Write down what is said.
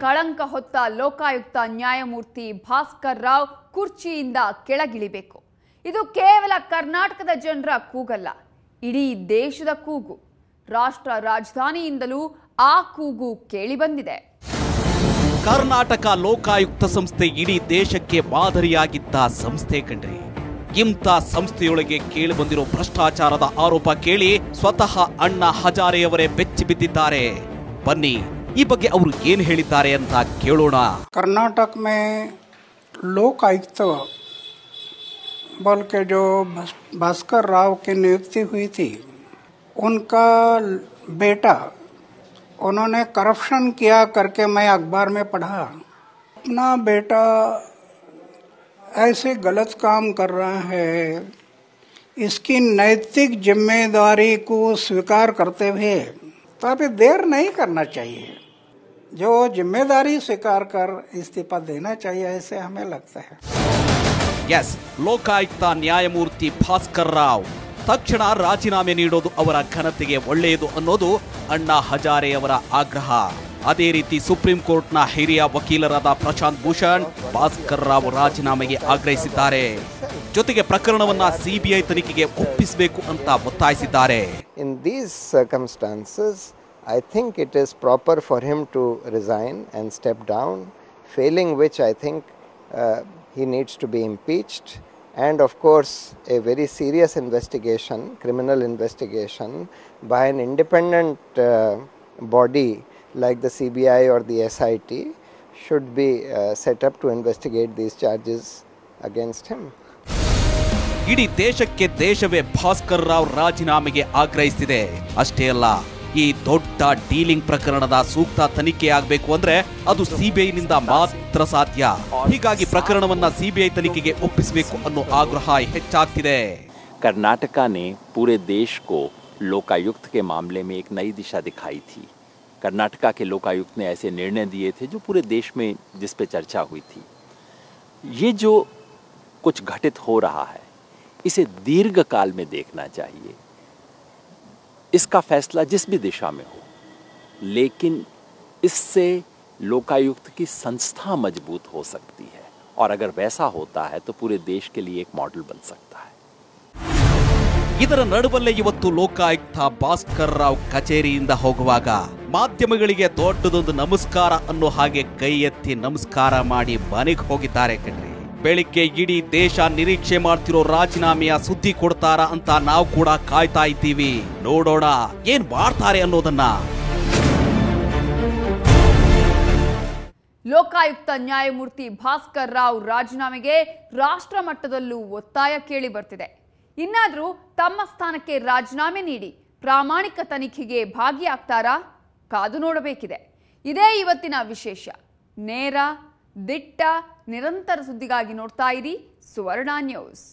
ಕಳಂಕ ಹೊತ್ತ ಲೋಕಾಯುಕ್ತ ನ್ಯಾಯಮೂರ್ತಿ ಭಾಸ್ಕರ್ ರಾವ್ ಕುರ್ಚಿಯಿಂದ ಕೆಳಗಿಳಿಬೇಕು. ಇದು ಕೇವಲ ಕರ್ನಾಟಕದ ಜನರ ಕೂಗಲ್ಲ, ಇಡೀ ದೇಶದ ಕೂಗು. ರಾಷ್ಟ್ರ ರಾಜಧಾನಿಯಿಂದಲೂ ಆ ಕೂಗು ಕೇಳಿ ಬಂದಿದೆ. ಕರ್ನಾಟಕ ಲೋಕಾಯುಕ್ತ ಸಂಸ್ಥೆ ಇಡೀ ದೇಶಕ್ಕೆ ಮಾದರಿಯಾಗಿದ್ದ ಸಂಸ್ಥೆ ಕಣ್ರಿ. ಇಂಥ ಸಂಸ್ಥೆಯೊಳಗೆ ಕೇಳಿ ಬಂದಿರೋ ಭ್ರಷ್ಟಾಚಾರದ ಆರೋಪ ಕೇಳಿ ಸ್ವತಃ ಅಣ್ಣಾ ಹಜಾರೆಯವರೇ ಬೆಚ್ಚಿ ಬಿದ್ದಿದ್ದಾರೆ. ಬನ್ನಿ ಈ ಬಗ್ಗೆ ಅವರು ಏನು ಹೇಳಿದ್ದಾರೆ ಅಂತ ಕೇಳೋಣ. कर्नाटक में लोक आयुक्त बल के जो भास्कर राव की नियुक्ति हुई थी, उनका बेटा उन्होंने करप्शन किया करके मैं अखबार में पढ़ा. अपना बेटा ऐसे गलत काम कर रहा है, इसकी नैतिक जिम्मेदारी को स्वीकार करते हुए तो अभी देर नहीं करना चाहिए. जो जिम्मेदारी स्वीकार कर इस्तीफा देना चाहिए, ऐसे हमें लगता है. ಎಸ್, ಲೋಕಾಯುಕ್ತ ನ್ಯಾಯಮೂರ್ತಿ ಭಾಸ್ಕರ್ ರಾವ್ ತಕ್ಷಣ ರಾಜೀನಾಮೆ ನೀಡೋದು ಅವರ ಘನತೆಗೆ ಒಳ್ಳೆಯದು ಅನ್ನೋದು ಅಣ್ಣಾ ಹಜಾರೆಯವರ ಆಗ್ರಹ. ಅದೇ ರೀತಿ ಸುಪ್ರೀಂ ಕೋರ್ಟ್ನ ಹಿರಿಯ ವಕೀಲರಾದ ಪ್ರಶಾಂತ್ ಭೂಷಣ್ ಭಾಸ್ಕರ್ ರಾವ್ ರಾಜೀನಾಮೆಗೆ ಆಗ್ರಹಿಸಿದ್ದಾರೆ. ಜೊತೆಗೆ ಪ್ರಕರಣವನ್ನ ಸಿಬಿಐ ತನಿಖೆಗೆ ಒಪ್ಪಿಸಬೇಕು ಅಂತ ಒತ್ತಾಯಿಸಿದ್ದಾರೆ. In these circumstances I think it is proper for him to resign and step down, failing which I think he needs to be impeached, and of course a very serious investigation, criminal investigation by an independent body like the CBI or the SIT should be set up to investigate these charges against him. ಇಡೀ ದೇಶಕ್ಕೆ ದೇಶವೇ ಭಾಸ್ಕರ್ ರಾವ್ ರಾಜೀನಾಮೆಗೆ ಆಗ್ರಹಿಸಿದೆ. ಅಷ್ಟೇ ಅಲ್ಲ, ಈ ದೊಡ್ಡ dealing ಪ್ರಕರಣದ ಸೂಕ್ತ ತನಿಖೆ ಆಗಬೇಕು ಅಂದ್ರೆ ಅದು ಸಿಬಿಐನಿಂದ ಮಾತ್ರ ಸಾಧ್ಯ. ಹೀಗಾಗಿ ಪ್ರಕರಣವನ್ನ ಸಿಬಿಐ ತನಿಖೆಗೆ ಒಪ್ಪಿಸಬೇಕು ಅನ್ನೋ ಆಗ್ರಹ ಹೆಚ್ಚಾಗ್ತಿದೆ. कर्नाटक ने पूरे देश को लोकायुक्त के मामले में एक नई दिशा दिखाई थी. कर्नाटक के लोकायुक्त ने ऐसे निर्णय दिए थे जो पूरे देश में जिस पे चर्चा हुई थी. ये जो कुछ घटित हो रहा है, इसे दीर्घकाल में देखना चाहिए. इसका फैसला जिस भी दिशा में हो, लेकिन इससे लोकायुक्त की संस्था मजबूत हो सकती है, और अगर वैसा होता है तो पूरे देश के लिए एक मॉडल बन सकता है. ಇದರ ನಡುವಲ್ಲೇ ಇವತ್ತು ಲೋಕಾಯುಕ್ತ ಭಾಸ್ಕರ್ ರಾವ್ ಕಚೇರಿಯಿಂದ ಹೋಗುವಾಗ ಮಾಧ್ಯಮಗಳಿಗೆ ದೊಡ್ಡದೊಂದು ನಮಸ್ಕಾರ ಅನ್ನೋ ಹಾಗೆ ಕೈ ಎತ್ತಿ ನಮಸ್ಕಾರ ಮಾಡಿ ಮನೆಗೆ ಹೋಗಿದ್ದಾರೆ ಕಣ್ರಿ. ಬೆಳಿಗ್ಗೆ ಇಡೀ ದೇಶ ನಿರೀಕ್ಷೆ ಮಾಡ್ತಿರೋ ರಾಜೀನಾಮೆಯ ಸುದ್ದಿ ಕೊಡ್ತಾರಾ ಅಂತ ನಾವು ಕೂಡ ಕಾಯ್ತಾ ಇದ್ದೀವಿ. ನೋಡೋಣ ಏನ್ ಮಾಡ್ತಾರೆ ಅನ್ನೋದನ್ನ. ಲೋಕಾಯುಕ್ತ ನ್ಯಾಯಮೂರ್ತಿ ಭಾಸ್ಕರ್ ರಾವ್ ರಾಜೀನಾಮೆಗೆ ರಾಷ್ಟ್ರ ಮಟ್ಟದಲ್ಲೂ ಒತ್ತಾಯ ಕೇಳಿ ಬರ್ತಿದೆ. ಇನ್ನಾದ್ರೂ ತಮ್ಮ ಸ್ಥಾನಕ್ಕೆ ರಾಜೀನಾಮೆ ನೀಡಿ ಪ್ರಾಮಾಣಿಕ ತನಿಖೆಗೆ ಭಾಗಿಯಾಗ್ತಾರಾ? ಕಾದು ನೋಡಬೇಕಿದೆ. ಇದೇ ಇವತ್ತಿನ ವಿಶೇಷ. ನೇರ, ದಿಟ್ಟ, ನಿರಂತರ ಸುದ್ದಿಗಾಗಿ ನೋಡ್ತಾ ಇರಿ ಸುವರ್ಣ ನ್ಯೂಸ್.